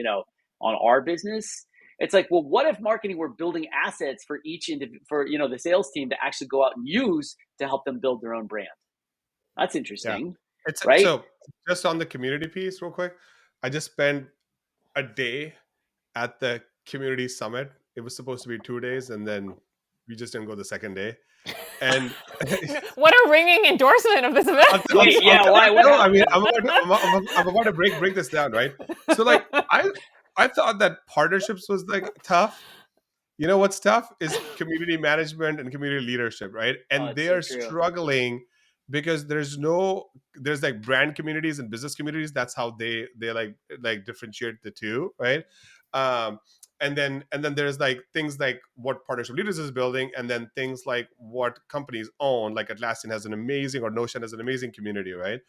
on our business? It's like, well, what if marketing were building assets for the sales team to actually go out and use to help them build their own brand? That's interesting. Yeah. Right? So just on the community piece real quick, I just spent a day at the community summit. It was supposed to be 2 days, and then we just didn't go the second day. And what a ringing endorsement of this event! Why? I mean, I'm about to break this down, right? So, like, I thought that partnerships was like tough. You know what's tough is community management and community leadership, right? And they are struggling because there's like brand communities and business communities. That's how they like differentiate the two, right? And then there's like things like what Partnership Leaders is building, and then things like what companies own, like Atlassian has an amazing, or Notion has an amazing community, right?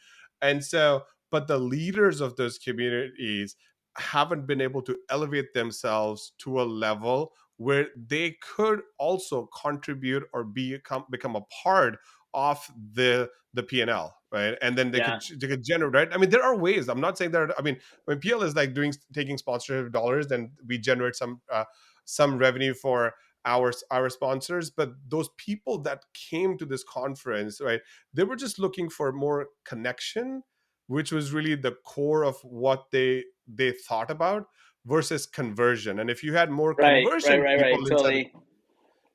And so, but the leaders of those communities haven't been able to elevate themselves to a level where they could also contribute or become a part of the P&L, right? And then they could generate, right? I mean, there are ways. I'm not saying that. I mean, when PL is like taking sponsorship dollars, then we generate some revenue for our sponsors. But those people that came to this conference, right, they were just looking for more connection, which was really the core of what they thought about, versus conversion. And if you had more conversion people inside the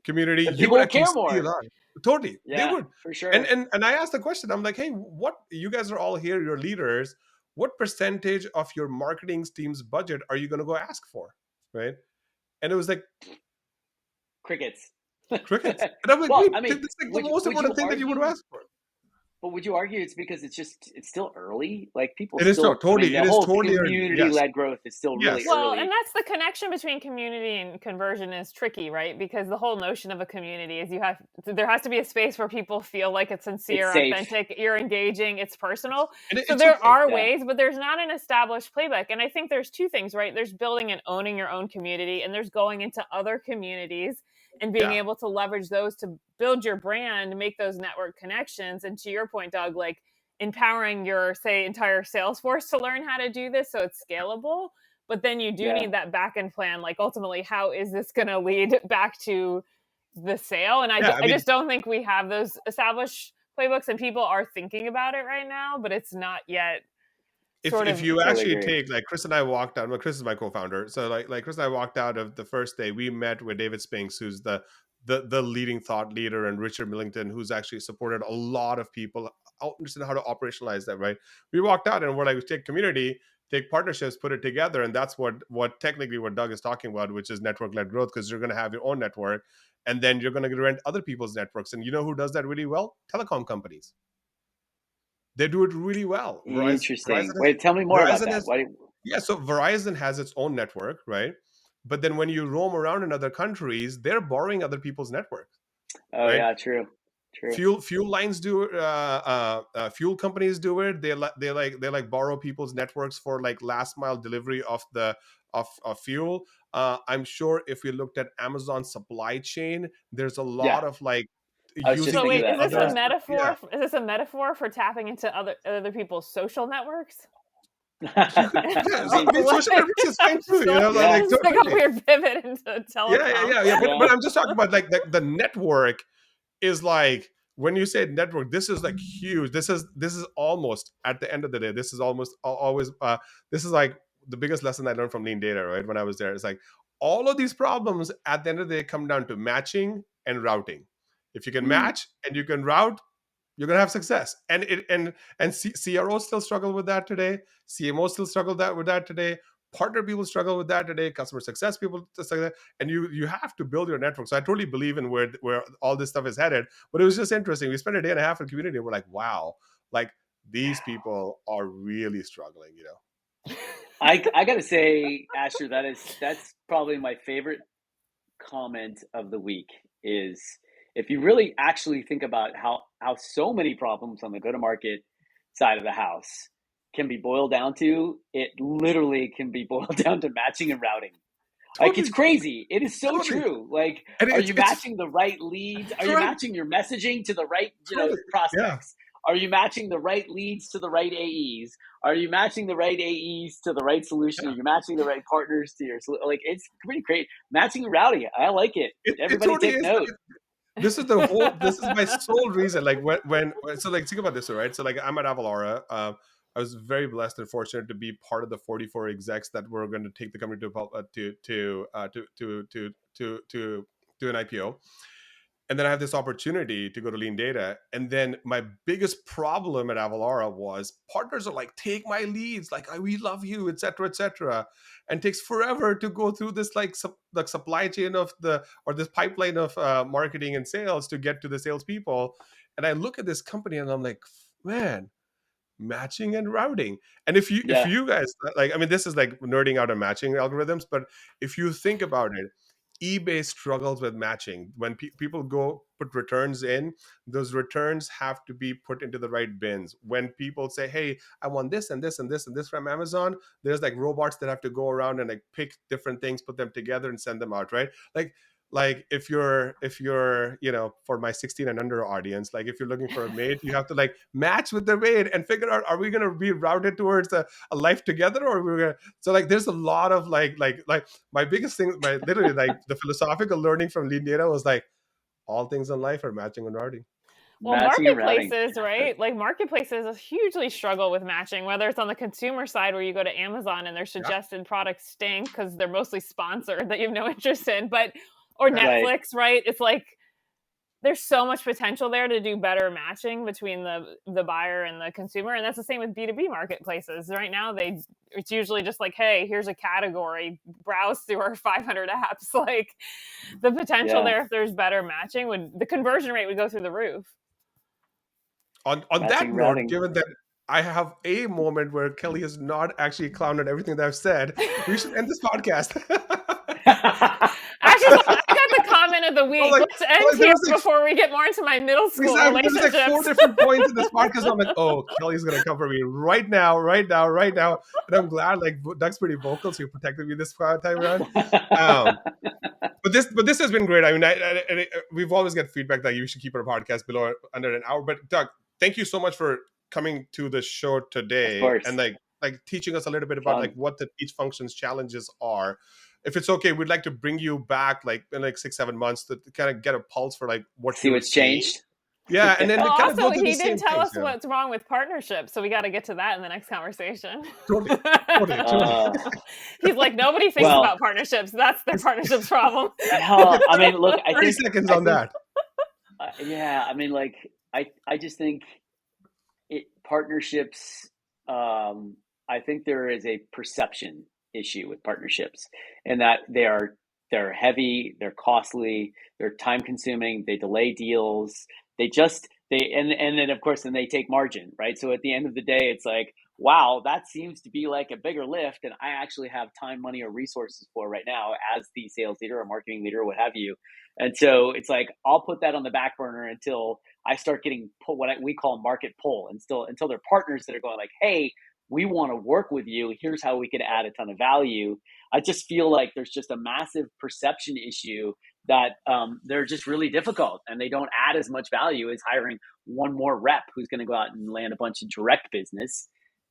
community, but you would care actually more. see a lot. Totally. Yeah, they would. For sure. And I asked the question, I'm like, hey, what, you guys are all here, you're leaders, what percentage of your marketing team's budget are you going to go ask for? Right. And it was like crickets. And I'm like, wait, this is like the most important thing that you would ask for. But would you argue it's because it's still early? Like, people it is still, totally, the whole community-led growth is still really well, early. And that's the connection between community and conversion is tricky, right? Because the whole notion of a community is there has to be a space where people feel like it's sincere, authentic, you're engaging, it's personal. So there are ways, but there's not an established playbook. And I think there's two things, right? There's building and owning your own community, and there's going into other communities and being able to leverage those to build your brand, make those network connections. And to your point, Doug, like empowering your, say, entire sales force to learn how to do this so it's scalable. But then you do need that back end plan. Like, ultimately, how is this going to lead back to the sale? And I just don't think we have those established playbooks, and people are thinking about it right now, but it's not yet. If you actually take, like, Chris and I walked out, well, Chris is my co-founder. So like Chris and I walked out of the first day, we met with David Spinks, who's the leading thought leader, and Richard Millington, who's actually supported a lot of people understand how to operationalize that, right? We walked out and we're like, we take community, take partnerships, put it together, and that's what technically what Doug is talking about, which is network-led growth, because you're going to have your own network, and then you're going to rent other people's networks. And you know who does that really well? Telecom companies. They do it really well. Interesting. Wait, tell me more about that. Yeah, so Verizon has its own network, right? But then when you roam around in other countries, they're borrowing other people's networks. Oh, right? yeah, true. Fuel lines do fuel companies do it. They borrow people's networks for like last mile delivery of fuel. I'm sure if we looked at Amazon supply chain, there's a lot of like using. So wait, is this a metaphor? Yeah. Is this a metaphor for tapping into other people's social networks? Social networks is fine too. Like a weird pivot into telecom. Yeah. But I'm just talking about like the network is like, when you say network, this is like huge. This is almost, at the end of the day, this is almost always this is like the biggest lesson I learned from Lean Data, right? When I was there, it's like all of these problems at the end of the day come down to matching and routing. If you can match and you can route, you're gonna have success. And CROs still struggle with that today. CMOs still struggle with that today. Partner people struggle with that today. Customer success people just like that. And you have to build your network. So I totally believe in where all this stuff is headed. But it was just interesting. We spent a day and a half in community, and we're like, wow, like these people are really struggling, I gotta say, Asher, that's probably my favorite comment of the week. Is if you really actually think about how so many problems on the go-to-market side of the house can be boiled down to, it literally can be boiled down to matching and routing. Totally. Like, it's crazy. It is so true. Like, are you matching the right leads? Are you matching your messaging to the right, prospects? Yeah. Are you matching the right leads to the right AEs? Are you matching the right AEs to the right solution? Are you matching the right partners to your solution? Like, it's pretty great. Matching and routing. I like it. Everybody totally take note. This is my sole reason. Like when so like think about this, right? So like I'm at Avalara. I was very blessed and fortunate to be part of the 44 execs that were going to take the company to an IPO. And then I had this opportunity to go to Lean Data. And then my biggest problem at Avalara was partners are like, take my leads, like we love you, et cetera, and it takes forever to go through this like supply chain of this pipeline of marketing and sales to get to the salespeople. And I look at this company and I'm like, man, matching and routing. And if you guys like, I mean, this is like nerding out on matching algorithms, but if you think about it, eBay struggles with matching. When people go put returns in, those returns have to be put into the right bins. When people say, hey, I want this and this and this and this from Amazon, there's like robots that have to go around and like pick different things, put them together and send them out, right? Like if you're for my 16 and under audience, like if you're looking for a mate, you have to like match with the mate and figure out, are we going to be routed towards a life together, or we're going to, so like there's a lot of like my biggest thing, literally like the philosophical learning from Lean Data was like, all things in life are matching and routing. Well, marketplaces, right? Like marketplaces hugely struggle with matching, whether it's on the consumer side where you go to Amazon and their suggested products stink because they're mostly sponsored that you have no interest in, or Netflix, right? It's like there's so much potential there to do better matching between the buyer and the consumer. And that's the same with B2B marketplaces. Right now, it's usually just like, hey, here's a category, browse through our 500 apps. Like the potential there, if there's better matching, the conversion rate would go through the roof. On that note, given that I have a moment where Kelly is not actually clowned everything that I've said, we should end this podcast. Actually, I got the comment of the week. Let's end here before we get more into my middle school relationships. There's like 4 different points in this podcast. I'm like, oh, Kelly's going to cover me right now. And I'm glad, like, Doug's pretty vocal, so he protected me this time around. But this has been great. I mean, we've always got feedback that you should keep our podcast below under an hour. But Doug, thank you so much for coming to the show today and like teaching us a little bit about like what the each function's challenges are. If it's okay, we'd like to bring you back like in like 6-7 months to kind of get a pulse for like what's changed. Yeah, and then kind of go through he didn't tell us what's wrong with partnerships, so we got to get to that in the next conversation. Totally. He's like, nobody thinks about partnerships. That's their partnerships problem. I mean, look, I 30 think seconds on that. I mean, like, I just think partnerships. I think there is a perception issue with partnerships, and that they're heavy, they're costly, they're time consuming, they delay deals, and then of course then they take margin, right? So at the end of the day, it's like, wow, that seems to be like a bigger lift than I actually have time, money, or resources for right now as the sales leader or marketing leader or what have you. And so it's like, I'll put that on the back burner until I start getting we call market pull, and until they're partners that are going like, hey, we want to work with you. Here's how we could add a ton of value. I just feel like there's just a massive perception issue that they're just really difficult, and they don't add as much value as hiring one more rep who's going to go out and land a bunch of direct business.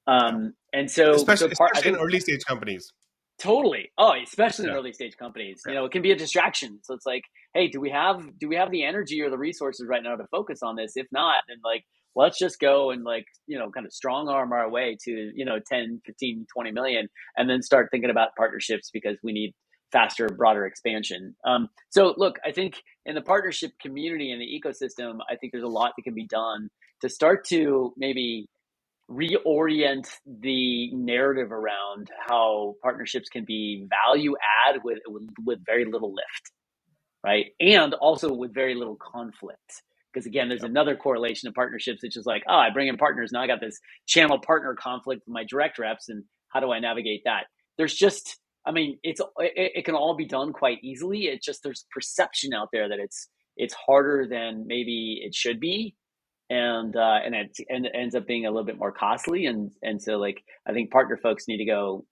And so, especially in early stage companies. Totally. Oh, especially in early stage companies, it can be a distraction. So it's like, hey, do we have the energy or the resources right now to focus on this? If not, then like, let's just go and like, kind of strong arm our way to, 10, 15, 20 million, and then start thinking about partnerships because we need faster, broader expansion. So look, I think in the partnership community and the ecosystem, I think there's a lot that can be done to start to maybe reorient the narrative around how partnerships can be value add with very little lift, right? And also with very little conflict. Because again, there's another correlation of partnerships. It's just like, oh, I bring in partners. Now I got this channel partner conflict with my direct reps. And how do I navigate that? There's just, it can all be done quite easily. It's just, there's perception out there that it's harder than maybe it should be. And it ends up being a little bit more costly. And so like, I think partner folks need to go,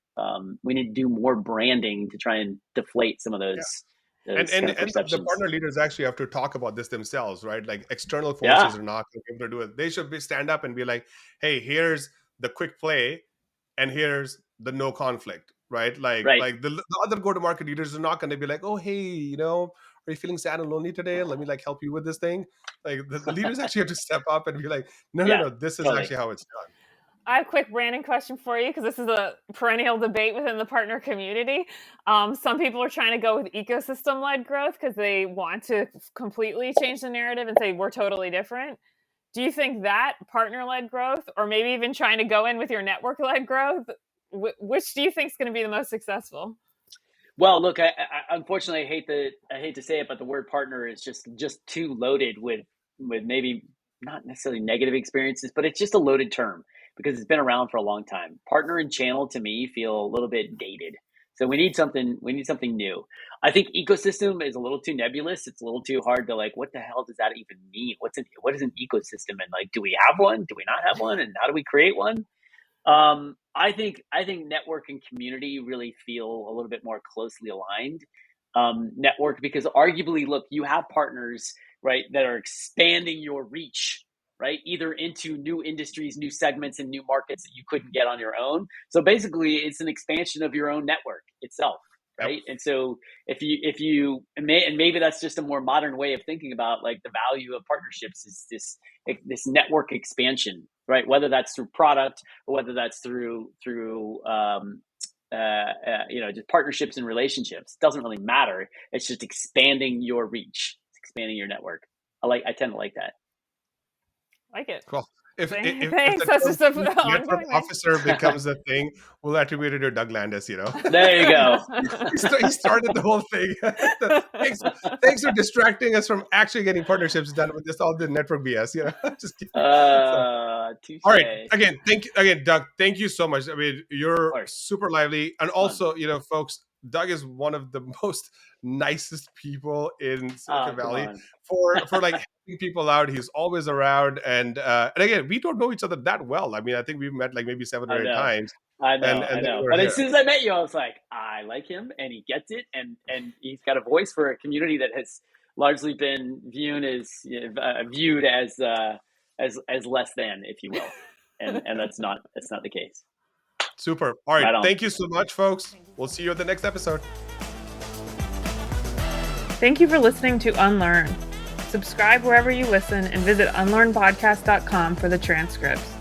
we need to do more branding to try and deflate some of those. And the partner leaders actually have to talk about this themselves, right? Like external forces are not going to be able to do it. They should stand up and be like, hey, here's the quick play and here's the no conflict, right? Like the other go-to-market leaders are not going to be like, oh, hey, are you feeling sad and lonely today? Let me like help you with this thing. Like the leaders actually have to step up and be like, no, this is actually how it's done. I have a quick branding question for you because this is a perennial debate within the partner community. Some people are trying to go with ecosystem-led growth because they want to completely change the narrative and say we're totally different. Do you think that partner-led growth, or maybe even trying to go in with your network-led growth, which do you think is going to be the most successful? Well, look, I unfortunately I hate to say it, but the word partner is just too loaded with maybe not necessarily negative experiences, but it's just a loaded term because it's been around for a long time. Partner and channel to me feel a little bit dated. So we need something new. I think ecosystem is a little too nebulous. It's a little too hard to like, what the hell does that even mean? What is an ecosystem? And like, do we have one? Do we not have one? And how do we create one? I think network and community really feel a little bit more closely aligned. Network, because arguably, look, you have partners, right, that are expanding your reach, right, either into new industries, new segments, and new markets that you couldn't get on your own. So basically, it's an expansion of your own network itself, right? Yep. And so if you maybe that's just a more modern way of thinking about like the value of partnerships is this network expansion, right? Whether that's through product or whether that's through just partnerships and relationships, doesn't really matter. It's just expanding your reach, it's expanding your network. I tend to like that. Like it. Cool. If Thanks. the network officer becomes a thing, we'll attribute it to Doug Landis, There you go. He started the whole thing. Thanks for distracting us from actually getting partnerships done with this all the network BS. Just kidding. All right. Again, Doug, thank you so much. I mean, you're super lively. And also, folks, Doug is one of the most nicest people in Silicon Valley for like helping people out. He's always around. And again, we don't know each other that well. I mean, I think we've met like maybe 7 or 8 times. I know. But as soon as I met you, I was like, I like him and he gets it. And he's got a voice for a community that has largely been viewed as less than, if you will. And that's not the case. Super. All right. Thank you so much, folks. We'll see you at the next episode. Thank you for listening to Unlearn. Subscribe wherever you listen and visit unlearnpodcast.com for the transcripts.